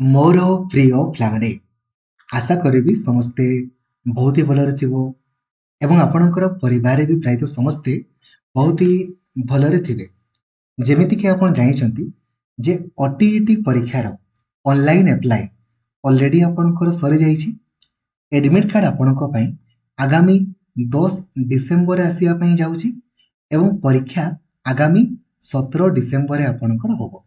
मोर प्रिय पिलाମାନେ आशा करी समस्ते बहुत ही भलरे थिबो एवं आपणकर परिवार भी प्रायतः समस्ते बहुत ही भलरे थिबे। जेमिति कि आपण जानिछंती जे ओटीईटी परीक्षार ऑनलाइन अप्लाई ऑलरेडी आपणकर सरी जाइछि। एडमिट कार्ड आपणक पई आगामी 10 डिसेंबर आसिया पई जाउछि एवं परीक्षा आगामी 17 डिसेंबर आपणकर होबो।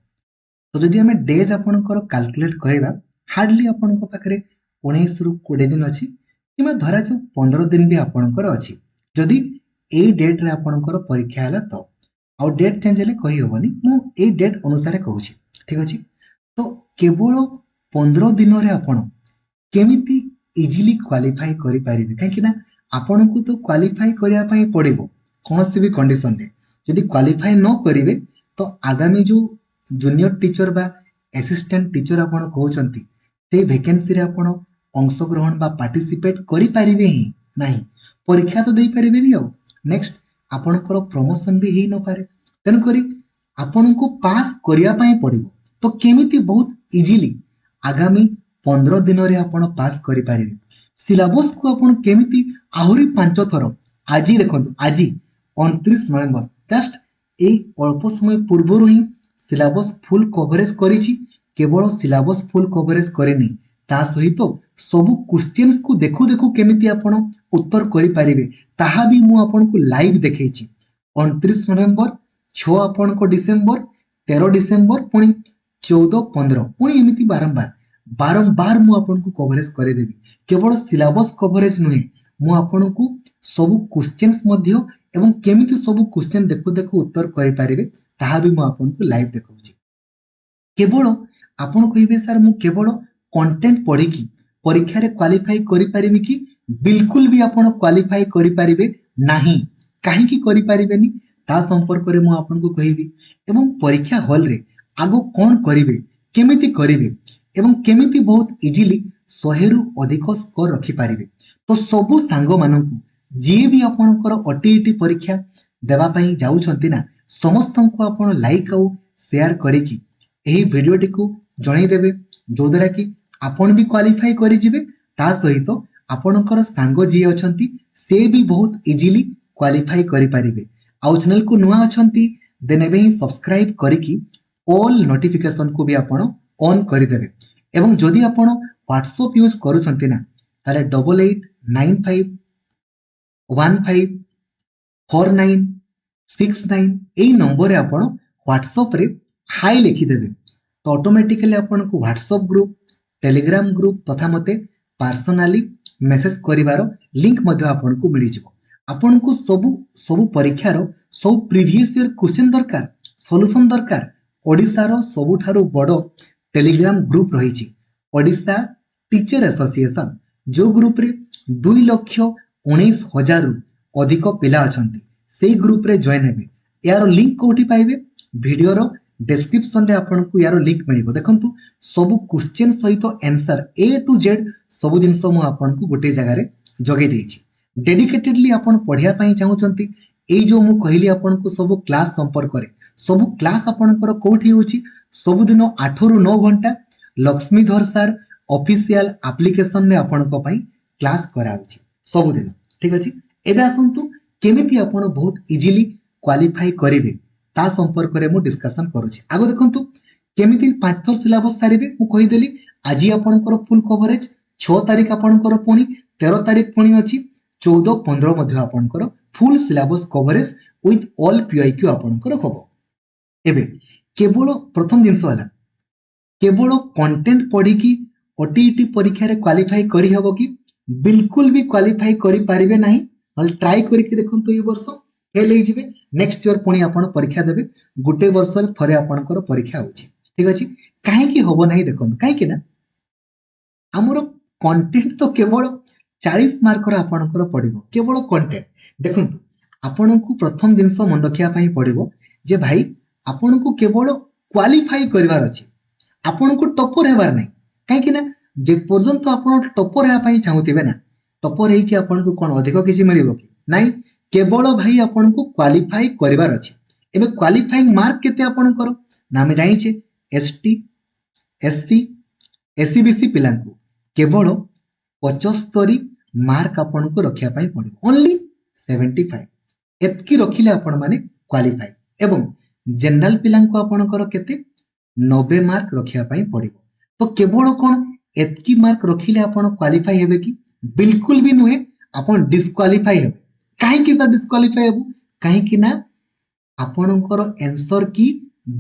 तो जदि आम डेज आपणकर काल्कुलेट करवा हार्डली आपणक पाखरे 19 रु 20 दिन अच्छी कि धरा जो 15 दिन भी आपणकर अच्छी जदि ए डेट रे आपणकर परीक्षा है तो आउ डेट चेंज हेले कही होबनी मु ए डेट अनुसार कहूँ ठीक अच्छे। तो केवल 15 दिन रे आपण केमिति इजिली क्वालिफाई करि पारिबे कहीं आपण को तो क्वालिफाई करिया पई पड़िबो कौन सी भी कंडीशन रे जदि क्वालिफाई न करिवे तो आगामी जो जूनियर टीचर बा असिस्टेंट टीचर आपण कहउचंती ते वैकेंसी रे आपण अंशग्रहण बा पार्टिसिपेट करि पारिबे ही नाही परीक्षा तो देई पारिबे नि आउ नेक्स्ट आपणकर प्रमोशन भी ही न पारे तेन करी आपण को पास करिया पई पड़िबो। तो केमिति बहुत इजीली आगामी 15 दिन रे आपण पास करि पारिबे सिलेबस को आपण केमिति आहुरी 5 थर आज देखंतु आज 29 नवेम्बर जस्ट ए अल्प समय पूर्व ही सिलेबस फुल कवरेज करिछि केवल सिलेबस फुल कवरेज करेनी ता सहित सबु क्वेश्चंस को देखु देखु केमिति आपण उत्तर करि पारिबे ताहा भी मु आपण को लाइव देखैछि 29 नवेम्बर 6 आपण को डिसेंबर 13 डिसेंबर पुनी 14 15 पुनी एमिति बारंबार बारंबार मु आपण को कवरेज करे देबी केवल सिलेबस कवरेज नुहे मु आपण को सबु क्वेश्चंस मध्य एवं केमिति सबु क्वेश्चन देखु देखु उत्तर करि पारिबे ताहा भी मु आपण को लाइव देखौछि। केवल आपण कहिबे सर मु केवल कंटेंट पढ़ी की परीक्षा रे क्वालिफाई करि पारिबे कि बिल्कुल भी आपण क्वालिफाई करि पारिबे नाही काहे की करि पारिबेनी ता संपर्क रे मु आपण को कहिबी एवं परीक्षा हॉल रे आगो कोन करिवे केमिति करिवे एवं केमिति बहुत इजीली 100 रु अधिक स्कोर रखि पारिबे। तो सबु सांग मानकु जे भी आपणकर ओटीईटी परीक्षा देबा पई जाउछंती ना समस्त को आपण लाइक आउ शेयर करिकी एही वीडियोटी को जणाई देबे जो द्वारा कि आपण भी क्वालिफाई करि जिवे ता सहित आपणकर सांग जी अछंती से भी बहुत इजीली क्वालिफाई करि पारिबे। आउ चैनल को नुआ अछंती देने भी सब्सक्राइब करिकी ऑल नोटिफिकेशन को भी आपण ऑन करि देबे एवं जदि आपण व्हाट्सएप यूज करूछंती ना ताले 8895154969 এই নম্বরে आपण व्हाट्सएप रे हाई लिखि देबे तो ऑटोमेटिकली आपण को व्हाट्सएप ग्रुप टेलीग्राम ग्रुप तथा मते पर्सनली मेसेज करिवार लिंक मध्ये आपण को मिलि जिवो। आपण को सबु परीक्षार सब प्रीवियस ईयर क्वेश्चन दरकार सॉल्यूशन दरकार ओडिसा रो सबुठारु बड़ो टेलीग्राम ग्रुप रहिछि ओडिसा टीचर एसोसिएशन जो ग्रुप रे 2,19,000 रु अधिक पिला अछंती सेही ग्रुप रे जॉइन हेबे यार लिंक कोठी पाइबे वीडियो रो डिस्क्रिप्शन रे आपन को यार लिंक मिलिबो देखंतु सब क्वेश्चन सहित आंसर ए टू जेड सब जिंस मु आपन को गोटे जगह रे जगे देछि डेडिकेटेडली आपन पढिया पई चाहउचंती ए जो मु कहली आपन को सब क्लास संपर्क करे सब क्लास आपन को कोठी होछि सब दिन 8 रु 9 घंटा लक्ष्मीधर सर ऑफिशियल एप्लीकेशन ने आपन को पई क्लास कराउछि सब दिन ठीक अछि। एबे आसंतु केमिति आपन बहुत इजीली क्वालिफाई करिवे ता संपर्क रे मु डिस्कशन करूछि। आगो देखंतु केमिति 5 थर सिलेबस सारिबे मु कहि देली आज आपनकर फुल कवरेज 6 तारिख आपनकर पुनी 13 तारिख पुनी अछि 14 15 मध्ये आपनकर full syllabus coverage with all PIQ आपनकर होबो। एबे केवल प्रथम जिंस वाला केवल कंटेंट पढ़ी की ओटीईटी परीक्षा रे क्वालिफाई करि हबो कि बिल्कुल भी क्वालिफाई करि पारिबे नाही हल ट्राई करिके देखंतु ए वर्ष फेल हे जिवे नेक्स्ट ईयर पुणी आपण परीक्षा देबे गुटे वर्ष रे थरे आपणकर परीक्षा होछि ठीक अछि काहे की होबो नाही देखंतु काहे कि ना हमरो कंटेंट तो केवल 40 मार्क रा आपणकर पडिबो केवल कंटेंट देखंतु आपणको प्रथम जिंस मन रखिया पई पडिबो जे भाई आपणको केवल क्वालिफाई करिवार अछि आपणको टॉपर हेबार नाही काहे कि ना जे पर्यंत आपण टॉपर हेबा पई चाहूतिबे ना टॉपर हे कि आपणको कोन अधिक किछि मिलिबो कि नाही केवल भाई आपन को क्वालिफाई करिवार अछि एबे क्वालिफाइंग मार्क केते आपन करो ना हमें जानि छे एसटी एससी एससीबीसी पिला केवल 75 मार्क आपण को रखिया पाई पड़ो ओनली 75 एतकी रखिले आपण माने क्वालिफाई एवं जनरल पिला आपणकर केते 90 मार्क रखिया पाई पड़ो तो केवल कौन एतकी मार्क रखिले आपण क्वालिफाई हेबे कि बिल्कुल भी नुहे आपण डिस्क्वालिफाई हेबे काहे कि सर डिस्क्वालिफाई हेबु काहे कि ना आपणकर आंसर की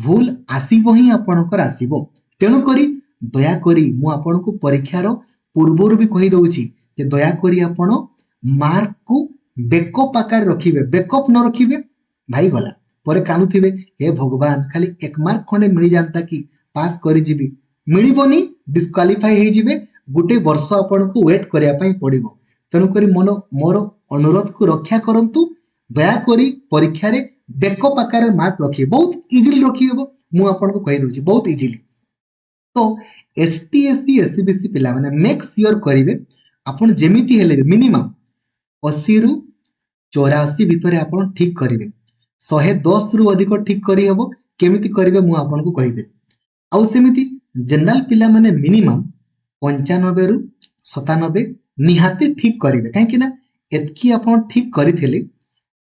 भूल आसीबो ही आपणकर आसीबो तेणु करी दया करी मु आपनको परीक्षार पूर्वरु भी कहि दउची जे दया करी आपण मार्क को बैकअप आकार रखिबे बैकअप न रखिबे भाई गला परे कानुथिबे हे भगवान खाली एक मार्क खंडे मिल जानता कि पास करि जिबी मिलिबोनी डिस्क्वालिफाई हे जिबे गुटे वर्ष आपनको वेट करिया पई पड़िबो तेणु करी मोर अनुरोध को रक्षा करंतु दया करी परीक्षा रे बैकअप आकार मार्क रखिए बहुत इजिली रखिए मु आपनको कहि दउची बहुत इजिली तो एसटीएससी एससीबीसी पिला माने मेक श्योर करिवे आपण जेमिति हेले मिनिमम 80 रु 84 भितर आपण ठीक करिवे 110 रु अधिक ठीक करि हेबो केमिति करिवे मु आपनको कहि दे आउ सेमिति जनरल पिला माने मिनिमम 95 रु 97 निहाती ठीक करिवे काहे कि ना एतकी आपण ठीक करिथिले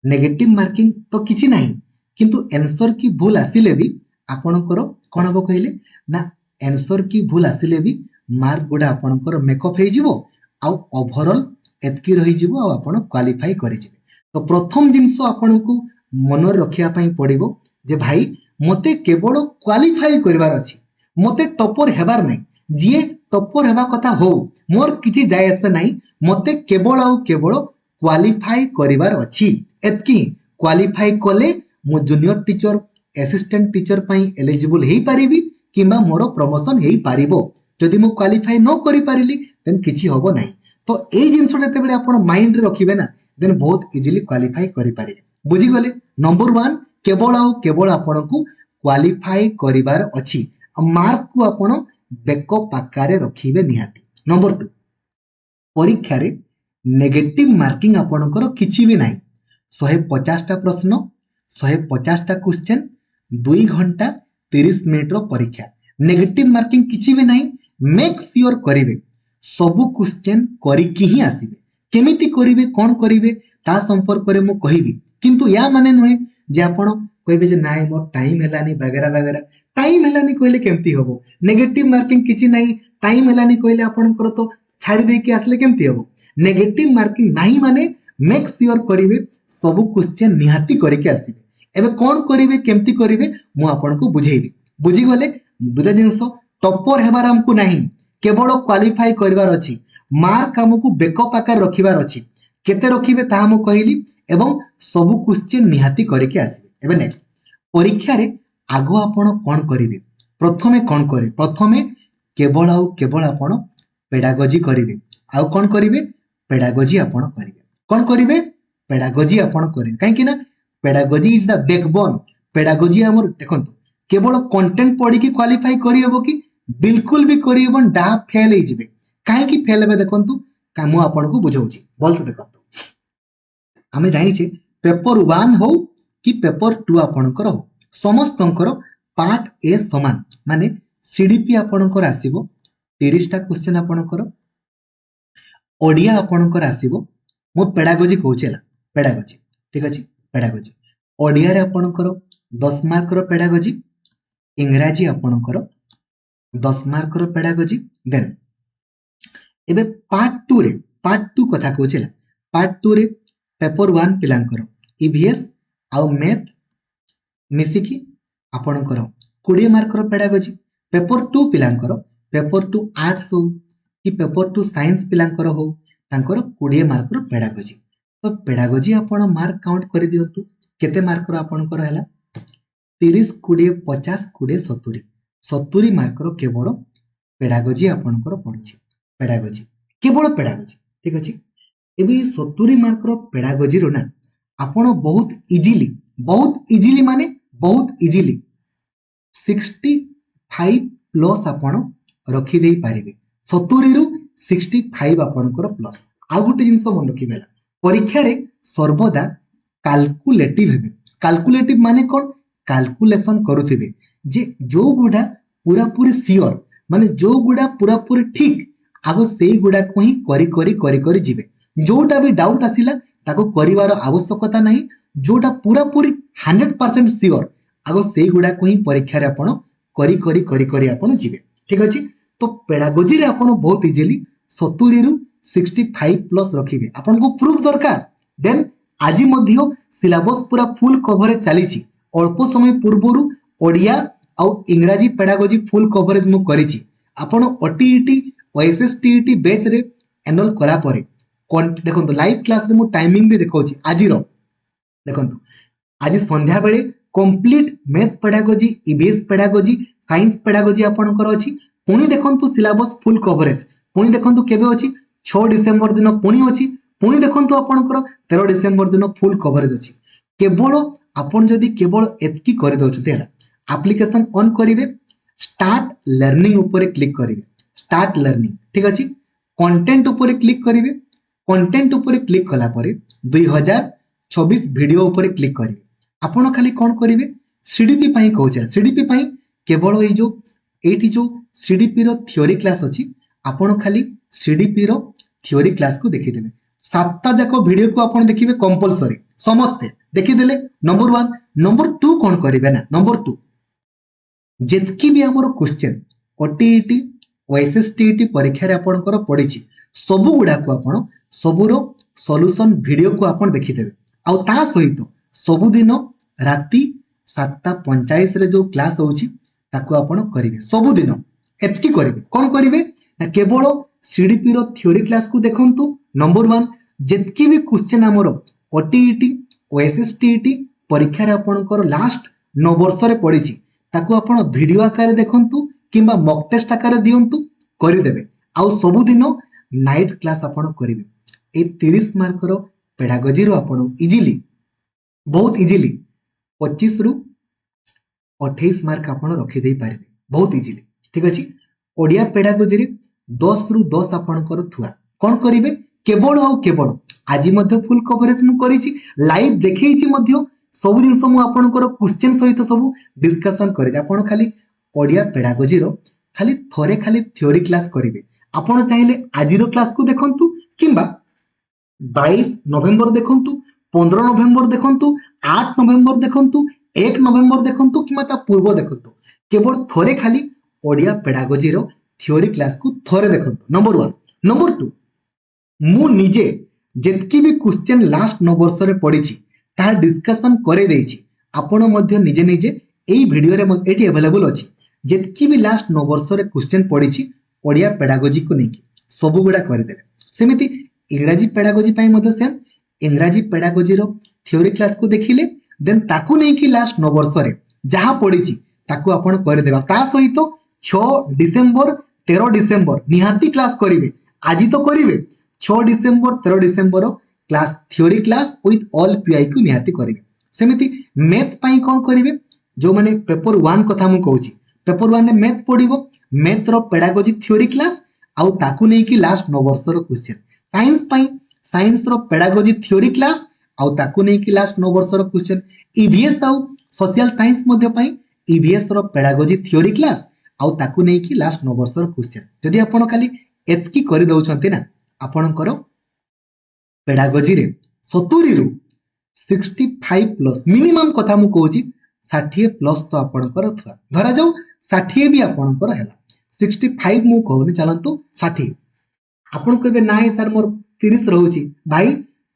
नेगेटिव मार्किंग तो किछि नाही किंतु आंसर की भूल आसिले भी आपणकर कोन हबो कहिले ना आंसर की भूल आसिले भी मार्क गुडा आपणकर मेकअप हे जिवो आ ओवरऑल एतकी रही जिवो आ आपण क्वालिफाई करि जिवे तो प्रथम जिंस आपणको मन रखिया पई पड़िबो जे भाई मते केवल क्वालिफाई करबार अछि मते टॉपर हेबार नै जिए टॉपर हेबा कथा हो मोर किछि जाय आसे नै मते केवल आ केवल क्वालिफाई करिवार अछि एतकी क्वालिफाई कले मु जूनियर टीचर असिस्टेंट टीचर पई एलिजिबल हेई पारिबी किंबा मोर प्रमोशन हेई पारिबो जदि मु क्वालिफाई न करि पारिली देन किछि होबो नै तो एई जिंसटा तेबे आपण माइंड रे रखिबे ना देन बहुत इजीली क्वालिफाई करि पारिबे बुझी गले नंबर 1 केवल आपण को क्वालिफाई करिवार अछि मार्क को आपण बैकअप आकारे रखिबे निहाती नंबर 2 परीक्षा रे नेगेटिव मार्किंग आपणकर किछि भी नाही 150 टा प्रश्न 150 टा क्वेश्चन 2 घंटा 30 मिनिट रो परीक्षा नेगेटिव मार्किंग किछि भी नाही मेक श्योर करिवे सब क्वेश्चन करी कि ही आसीबे केमिति करिवे कोन करिवे ता संपर्क रे मु कहिबी किंतु या माने नुहे जे आपण कहबे जे नाइ मोर टाइम हेलानी वगैरह वगैरह टाइम हेलानी कहले केमति होबो नेगेटिव मार्किंग किछि नाही टाइम हेलानी कहले आपणकर तो छाड़ी दे के आसले केमति होबो नेगेटिव मार्किंग नाही माने मेक श्योर करिवे सब क्वेश्चन निहाती करके आसीबे एबे कोन करिवे केमति करिवे मु आपनको बुझेइबी बुझी गले दुटा जिंस टॉपर हेबार हमकु नाही केवल क्वालिफाई करिवार अछि मार्क हमकु बैकअप आकार रखिवार अछि केते रखिबे ता हम कहिली एवं सब क्वेश्चन निहाती करके आसीबे एबे नेक्स्ट परीक्षा रे आगो आपण कोन करिवे प्रथमे कोन करे प्रथमे केवल आपण पेडागोजी करिवे आउ कोन करिवे पेडागोजी आपण करिवे कोन करिवे पेडागोजी आपण करिवे काहे कि ना pedagogy is the backbone pedagogy हमर देखंतु केवल कंटेंट पढ़ी की क्वालिफाई करि हेबो कि बिल्कुल भी करि हेबो डा फेल हे जिवे काहे कि फेल हेबे देखंतु काम आपण को बुझौची बोल से देखंतु हमें जानि छे पेपर 1 हो कि पेपर 2 आपणकर हो समस्तंकर पार्ट ए समान माने सीडीपी आपणकर आसीबो 30 टा क्वेश्चन आपणकर ओडिया आपणकर आसीबो मो पेडागोजी कहूचेला पेडागोजी ठीक अछि पेडागोजी ओडिया रे आपणकर 10 मार्क रो पेडागोजी इंग्रजी आपणकर 10 मार्क रो पेडागोजी देन एबे पार्ट 2 कथा कहूचेला पार्ट 2 रे पेपर 1 पिलांकर ईवीएस आउ मैथ मिसिकी आपणकर 20 मार्क रो पेडागोजी पेपर 2 पिलांकर पेपर 2 आर्ट्स हो कि पेपर 2 साइंस पिलांकर हो तांकर 20 मार्क रो पेडागोजी तो पेडागोजी आपण मार्क काउंट करि दियंतु केते मार्क रो आपणकर हैला 30 20 50 20 70 70 मार्क रो केवल पेडागोजी आपणकर पडुची पेडागोजी केवल पेडागोजी ठीक अछि एबे 70 मार्क रो पेडागोजी रो ना आपण बहुत इजीली माने बहुत इजीली 65 प्लस आपण रखी देई पारिबे 70 रु 65 आपणकर प्लस आ गुटे जिंस मन रखिबेला परीक्षा रे सर्वदा कैलकुलेटिव हेबे कैलकुलेटिव माने कोन कैलकुलेशन करूथिबे जे जो गुडा पूरा पूरी सियोर माने जो गुड़ा पूरा पूरी ठीक आगो सेई गुड़ा को ही करी जिवे जोटा भी डाउट आसिला ताको करिवार आवश्यकता नहीं जोटा पूरा पूरी 100% सियोर आगो सेई गुड़ा को ही परीक्षा रे आपण करी आपण जिवे ठीक अछि। तो पेडागोजी रे आपण बहुत इजीली 70 रु 65 प्लस रखिबे आपण को प्रूफ दरकार देन आज मध्य सिलेबस पूरा फुल कवरेज चली अल्प समय पूर्व ओडिया आउ इंग्राजी पेडागोजी फुल कवरेज मु करिछि आपण ओटीईटी ओएसएसटीईटी बैच रे एनरोल कला परे देखंतु लाइव क्लास रे मु टाइमिंग भी देखौछि आज रो देखंतु आज संध्या बेले complete math pedagogy EBS pedagogy science pedagogy आपणकर अछि पुणी देखंतु सिलेबस फुल कवरेज पुणी देखंतु केबे अछि 6 डिसेंबर दिन पुणी अछि पुणी देखंतु आपणकर 13 डिसेंबर दिन फुल कवरेज अछि केवल आपण जदी केवल एतकी कर दउछते हला एप्लीकेशन ऑन करिवे स्टार्ट लर्निंग ऊपर क्लिक करिवे स्टार्ट लर्निंग ठीक अछि कंटेंट ऊपर क्लिक करिवे कंटेंट ऊपर क्लिक कला परे 2026 वीडियो ऊपर क्लिक करिवे आपण खाली कोन करिवे सीडीपी पई कहउछे सीडीपी पई केवल एठी जो सीडीपी रो थ्योरी क्लास अछि आपण खाली सीडीपी रो थ्योरी क्लास को देखि देबे सातटा जाको वीडियो को आपण देखिबे कंपलसरी समस्त देखि देले नंबर 1 नंबर 2 कोन करिवे ना नंबर 2 जेतकी भी हमर क्वेश्चन ओटीईटी ओएसएसटीईटी परीक्षा रे आपणकर पडिछि सबु गुडा को आपण सबुरो सॉल्यूशन वीडियो को आपण देखि देबे आ ता सहित सबु दिन राति 7:45 रे जो क्लास होउछि ताको आपण करिवे सबु दिन एतकी करिवे कोन करिवे ना केवल सीडीपी रो थ्योरी क्लास को देखंतु नंबर 1 जेतकी भी क्वेश्चन हमर ओटीईटी ओएसएसटीईटी परीक्षा रे आपणकर लास्ट 9 वर्ष रे पडिछि ताको आपण वीडियो आकार देखंतु किंबा मॉक टेस्ट आकार दियंतु करि देबे आ सबु दिन नाइट क्लास आपण करिवे ए 30 मार्क रो पेडागोजी रो आपण इजीली बहुत इजीली 25 रु 28 मार्क आपण रखि देई पारिबे बहुत इजीली ठीक अछि। ओडिया पेडागोजी रे 10 रु 10 आपणकर थुआ कोन करिवे केवल आ केवल आज मध्य फुल कवरेज मु करिछि लाइव देखैछि मध्य सब जिनस मु आपणकर क्वेश्चन सहित सब डिस्कशन करे आपण खाली ओडिया पेडागोजी रो खाली थोरे खाली थ्योरी क्लास करिवे आपण चाहिले आज रो क्लास को देखंतु किंबा 22 नवेम्बर देखंतु 15 नवेम्बर देखंतु 8 नवेम्बर देखंतु 1 नवेम्बर देखंतु किंबा ता पूर्व देखंतु केवल थोरे खाली ओडिया पेडागोजी रो थ्योरी क्लास को थोरे देखंतु नंबर 1 नंबर 2 मु निजे जेतकी भी क्वेश्चन लास्ट 9 वर्ष रे पडिछि ता डिस्कशन करे देछि आपण मध्य निजे निजे एई वीडियो रे एटी अवेलेबल अछि जेतकी भी लास्ट 9 वर्ष रे क्वेश्चन पडिछि ओडिया पेडागोजी को नेकी सब गुडा करे देबे सेमिति इंग्रजी पेडागोजी पई मध्य सेम इंग्रजी पेडागोजी रो थ्योरी क्लास को देखिले देन ताकू नेकी लास्ट 9 वर्ष रे जहा पडिछि ताकू आपण करे देबा ता सहित 6 डिसेंबर 13 डिसेंबर निहाती क्लास करिवे आज तो करिवे 6 December 13 December class theory class with all pi को निहाती करिवे सेमिति मैथ पई कोन करिवे जो माने पेपर 1 कथा मु कहूची पेपर 1 ने मैथ पढिबो मैथ रो पेडागोजी थ्योरी क्लास आउ ताकू नै कि लास्ट 9 वर्ष रो क्वेश्चन साइंस पई साइंस रो पेडागोजी थ्योरी क्लास आउ ताकू नै कि लास्ट 9 वर्ष रो क्वेश्चन ईवीएस आउ सोशल साइंस मध्ये पई ईवीएस रो पेडागोजी थ्योरी क्लास आउ ताकू नै कि लास्ट 9 वर्ष रो क्वेश्चन जदि आपण खाली एतकी करि दउछन्ते ना आपणकर पेडागोजी रे 70 रु 65 प्लस मिनिमम कथा मु कहूची 60 प्लस तो आपणकर थवा धरा जाऊ 60 भी आपणकर हैला 65 मु कहूनी चलंतु 60 आपण कहबे नाही सर मोर 30 रहउची भाई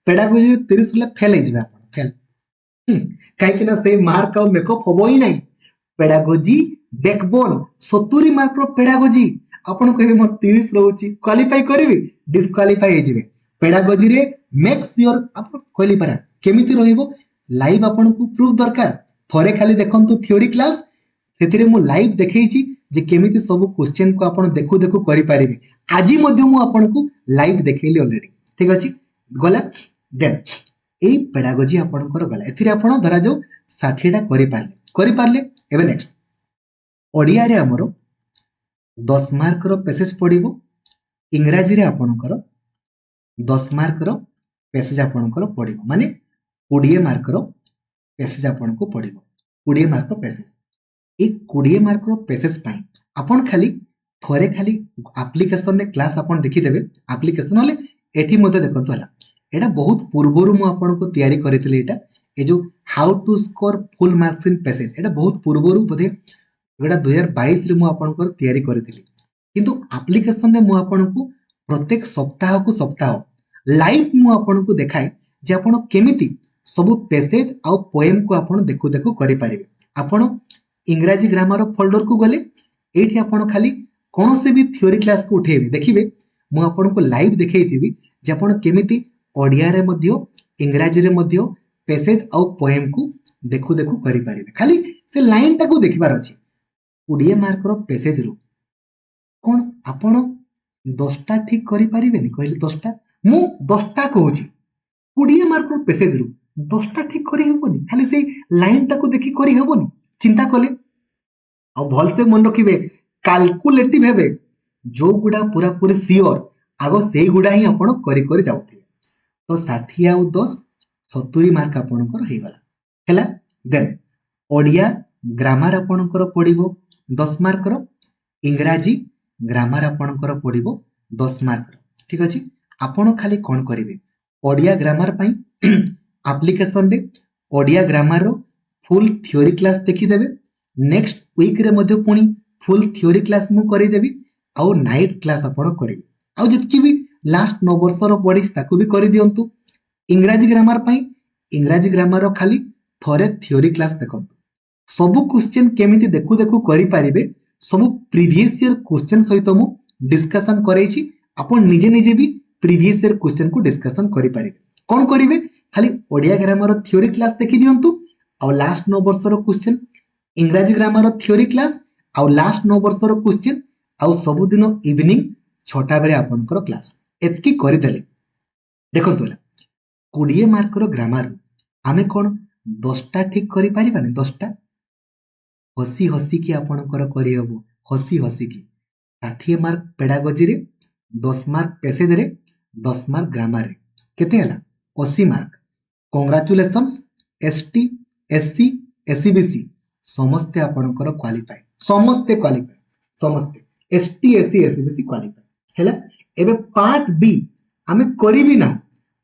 पेडागोजी 30 ले फेल हे जिबे आपण फेल काहे कि ना से मार्क आ मेकअप होबो ही नाही पेडागोजी बैकबोन 70 मार्क रो पेडागोजी आपण कहबे मोर 30 रहउची क्वालीफाई करबी डिस्क्वालीफाई हे जिबे पेडागोजी रे मेक श्योर आपण कहली परा केमिति रहिबो लाइव आपण को प्रूफ दरकार थोरे खाली देखंतु थ्योरी क्लास सेतिरे मु लाइव देखैछि जे केमिति सब क्वेश्चन को आपण देखु देखु करि पारिबे आजि मध्ये मु आपण को लाइव देखैली ऑलरेडी ठीक अछि गला देन एई पेडागोजी आपण कर गला एथिरे आपण धरा जाऊ 60 टा करि पारले एबे नेक्स्ट ओडिया रे हमरो 10 मार्क रो पैसेज पडिबो इंग्रजी रे आपण कर 10 मार्क रो पैसेज आपण कर पडिबो माने 20 मार्क रो पैसेज आपण को पडिबो 20 मार्क रो पैसेज एक 20 मार्क रो पैसेज पाई आपण खाली थोड़े खाली एप्लिकेशन ने क्लास आपण देखिदेबे एप्लिकेशन वाले एठी मते देखंतु हला एटा बहुत पूर्वरु मु आपनको तयारी करितले एटा ए जो how to score full marks in passage एटा बहुत पूर्वरु बोधे एटा 2022 रे मु आपनको तयारी करितली किंतु एप्लिकेशन ने मु आपनको प्रत्येक सप्ताह को सप्ताह लाइव मु आपनको देखाए जे आपण केमिति सब पैसेज आ पोएम को आपण देखु देखु करि परिबे आपण इंग्रजी ग्रामर फोल्डर को गले एठी आपण खाली कौन से भी थ्योरी क्लास को उठेबे देखिबे मु आपनको लाइव देखैथिबी जे आपण केमिति ओडिया रे मध्य इंग्रजी रे मध्य पैसेज आ पोएम को देखु देखु करि परिबे खाली से लाइन टा को देखिबार अछि 20 मार्क रो पैसेज रो कोन आपण 10 टा ठीक करि परिबेनी कहले 10 टा मु 10 टा कहूची 20 मार्क रो पैसेज रो 10 टा ठीक करि हेबोनी खाली से लाइन टा को देखि करि हेबोनी चिंता कले आ भल से मन रखिबे कैलकुलेटिव हेबे जो गुडा पूरा पूरी सियोर आगो से गुडा ही आपण करि करि जाउथिबे तो 60 आ 10 70 मार्क आपणकर हे गला हैला देन ओडिया ग्रामर आपणकर पडिबो 10 मार्क रो इंग्रजी ग्रामर आपणकर पडिबो 10 मार्क रो ठीक अछि आपण खाली कोन करिवे ओडिया ग्रामर पई एप्लिकेशन रे ओडिया ग्रामर रो फुल थ्योरी क्लास देखि देबे नेक्स्ट वीक रे मध्ये पुनी फुल थ्योरी क्लास मु करि देबी आउ नाइट क्लास आपण करिवे आउ जतकी भी लास्ट 9 वर्ष रो पढिस ताकू भी करि दियंतु इंग्रजी ग्रामर पई इंग्रजी ग्रामर रो खाली थोरे थ्योरी क्लास देखंतु सब क्वेश्चन केमिति देखु देखु करि पारिबे सब प्रीवियस ईयर क्वेश्चन सहित मु डिस्कशन करै छी आपण निजे निजे भी प्रीवियस ईयर क्वेश्चन को डिस्कशन करि पारिबे कोन करिवे खाली ओडिया ग्रामर रो थ्योरी क्लास देखि दियंतु आउ लास्ट 9 वर्ष रो क्वेश्चन इंग्रजी ग्रामर रो थ्योरी क्लास आउ लास्ट 9 वर्ष रो क्वेश्चन आउ सब दिन इवनिंग 6टा बेले आपनकर क्लास एतकी करि देले देखंतु 20 मार्क रो ग्रामर आमे कोन 10टा ठीक करि पारिबानी 10टा हसी हसी की आपनकर करि हबो हसी हसी की 60 मार्क पेडागोजी रे 10 मार्क पैसेज रे 10 मार्क ग्रामर रे केते हला 80 mark congratulations ST SC SCBC समस्ते आपनकर क्वालिफाई समस्ते एसटी एससी एससीबीसी क्वालिफाई हैला एबे पार्ट बी आमे करिबी ना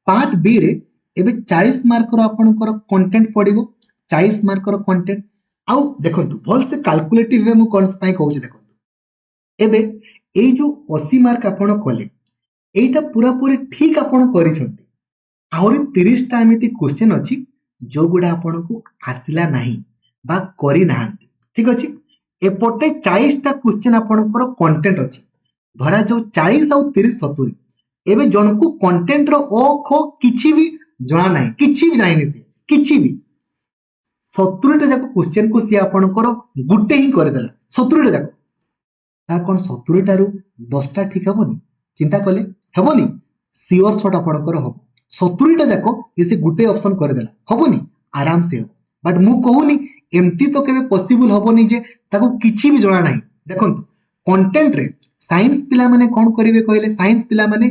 पार्ट बी रे एबे 40 मार्क रो आपनकर कंटेंट पडिबो 40 मार्क रो कंटेंट आउ देखंतु भल से कैलकुलेटिव वे मु कोन पई कहूची देखंतु एबे ए जो 80 मार्क आपण कले एटा पूरा पूरी ठीक आपण करिसंती आउरी 30 टा एमिति क्वेश्चन अछि जो गुडा आपण को आसिला नाही बा करि नाहंती ठीक अछि एपटे 40 टा क्वेश्चन आपणकर कंटेंट अछि धरा जो 40 आउ 30 70 एबे जनको कंटेंट रो ओ खो किछि भी जणा नाही किछि भी नाही से किछि भी 70 टा जाको क्वेश्चन को सी आपणकर गुटे ही कर देला 70 टा जाको तार कोन 70 टा रु 10 टा ठीक हबोनी चिंता कले हबोनी सियोर शॉट आपणकर हबो 70 टा जाको से गुटे ऑप्शन कर देला हबोनी आराम से हबो बट मु कहूनी एमती तो केबे पॉसिबल हबोनी जे ताको किछि भी जणा नाही देखंतु कंटेंट रे साइंस पिला माने कोन करिवे कहले साइंस पिला माने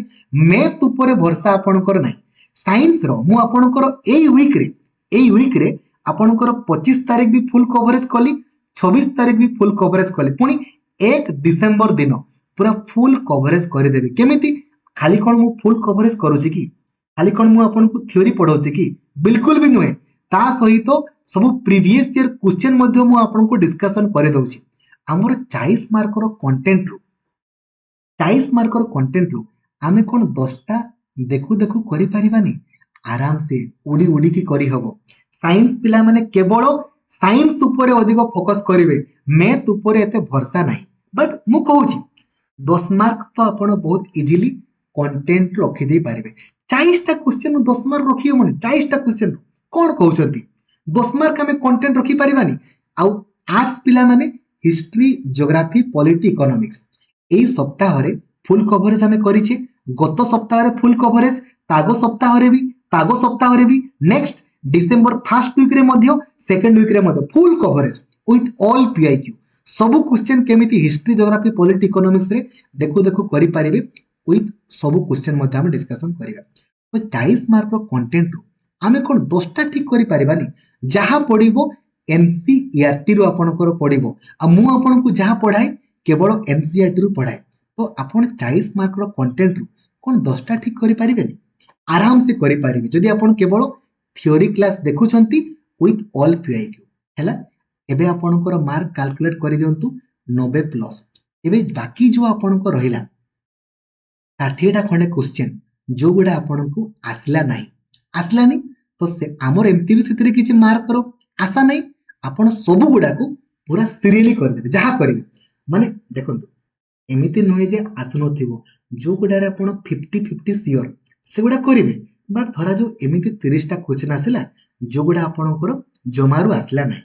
मैथ ऊपर भरोसा आपणकर नाही साइंस रो मु आपणकर एई वीक रे आपणकर 25 तारिख भी फुल कवरेज कली 26 तारिख भी फुल कवरेज कली पुनी 1 डिसेंबर दिन पूरा फुल कवरेज कर देबे केमिति खाली कोन मु फुल कवरेज करूची की खाली कोन मु आपनको थ्योरी पढाउची की बिल्कुल भी नुहे ता सहित सब प्रीवियस ईयर क्वेश्चन मध्ये मु आपनको डिस्कशन करे दउची हमर 40 मार्क रो कंटेंट रो 40 मार्क रो कंटेंट रो आमे कोन 10 टा देखु देखु करि परिबानी आराम से उडी उडी की करि हबो साइंस पिला माने केवल साइंस ऊपर अधिक फोकस करिवे मैथ ऊपर एते भरोसा नाही बट मु कहूची 10 मार्क तो आपण बहुत इजीली कंटेंट रखि दे पारिबे 40 टा क्वेश्चन 10 मार्क रखियो मने 40 टा क्वेश्चन कोन कहउछंती 10 मार्क हमें कंटेंट रखि परिबानी आउ आर्ट्स पिला माने हिस्ट्री ज्योग्राफी पॉलिटी इकोनॉमिक्स एई सप्ताह रे फुल कवरेज हमें करिचे गत सप्ताह रे फुल कवरेज तागो सप्ताह रे भी नेक्स्ट डिसेंबर फर्स्ट वीक रे मध्य सेकंड वीक रे मध्य full coverage with all PYQ सब क्वेश्चन केमिति हिस्ट्री ज्योग्राफी पॉलिटी इकोनॉमिक्स रे देखु देखु करि पारिबे विथ सब क्वेश्चन मध्य हम डिस्कशन करिबा तो 40 मार्क रो कंटेंट रो आमे कोन 10 टा ठीक करि पारिबानी जहा पडिबो एनसीईआरटी रो आपनकर पडिबो आ मु आपनको जहा पढाई केवल एनसीईआरटी रु पढ़ाए तो आपण 40 मार्क रो कंटेंट रु कोन 10टा ठीक करि परिबेनी आराम से करि परिबे जदि आपण केवल थ्योरी क्लास देखुछंती विथ ऑल पीआईक्यू हैला। एबे आपणकर मार्क कैलकुलेट करि दियंतु 90 प्लस। एबे बाकी जो आपणको रहिला 60 टा खंडे क्वेश्चन जो गुडा आपणको आसला नहीं तो से आमर एमती भी सेतरे किछि मार्क करो आशा नहीं आपण सब गुडा को पूरा सीरियली कर देबे जहा करिवे माने देखंतु एमिति नुहे जे आसनो थिबो जो गुडारे आपण 50-50 सियोर से गुडा करिवे बट धरा जो एमिति 30 टा क्वेश्चन आसिला जो गुडा आपणकर जमारू आसला नहीं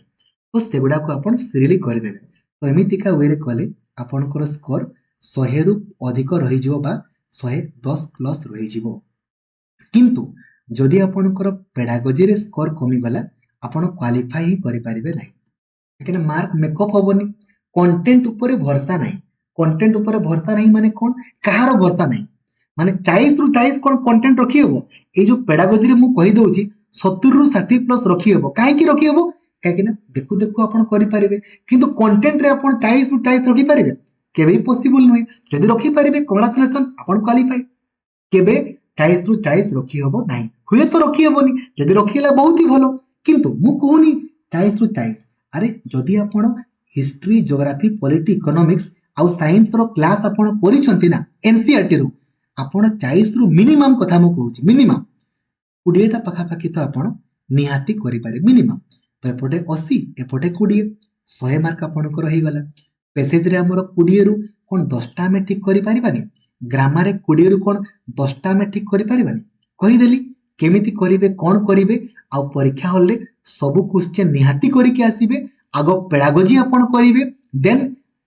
तो से गुडा को आपण सीरियली कर देबे तो एमिति का वे रे कले आपणकर स्कोर 100 रु अधिक रहि जिवो बा 110 प्लस रहि जिवो। किंतु जदि आपणकर पेडागोजी रे स्कोर कमी गला आपण क्वालिफाई ही करि परिबे नाही लेकिन मार्क मेकअप होबनी कंटेंट ऊपर भरोसा नहीं कंटेंट ऊपर भरोसा नहीं माने कोन कहारो भरोसा नहीं माने 40 रु 40 कोन कंटेंट रखि हेबो ए जो पेडागोजी रे मु कहि दोउची 70 रु 60 प्लस रखि हेबो काहे कि रखि हेबो काहे कि ना देखु देखु आपण करि परिबे किंतु कंटेंट रे आपण 40 रु 40 रखि परिबे केबे पॉसिबल नय जदि रखि परिबे कांग्रेचुलेशंस आपण क्वालिफाई केबे 40 रु 40 रखि हेबो नाही हुए तो रखि हेबोनी जदि रखिला बहुत ही भलो किंतु मु कहूनी 40 रु 40 अरे जदि आपण हिस्ट्री ज्योग्राफी पॉलिटी इकोनॉमिक्स आउ साइंस रो क्लास आपण करिसंती ना एनसीईआरटी रो आपण 40 रु मिनिमम कथा मु कहूची मिनिमम 20 टा पाखा पाखी तो आपण निहाती करि पारे मिनिमम तो एपटे 80 एपटे 20 100 मार्क आपण को रही गला पैसेज रे हमर 20 रु कोन 10 टा में ठीक करि पारिबानी ग्रामर रे 20 रु कोन 10 टा में ठीक करि पारिबानी कहि देली केमिति करिवे कोन करिवे आ परीक्षा हॉल रे सब क्वेश्चन निहाती करि के आसीबे आगो पेडागोजी आपण करिवे देन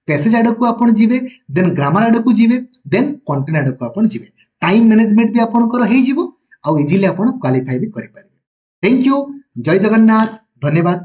पैसेज आड़ को आपण जीवे देन ग्रामर आड़ को जीवे देन कंटेंट आड़ को आपण जीवे टाइम मैनेजमेंट भी आपणकर हेइ जिवो आ इजीली आपण क्वालिफाई भी करि पारिबे। थैंक यू जय जगन्नाथ धन्यवाद।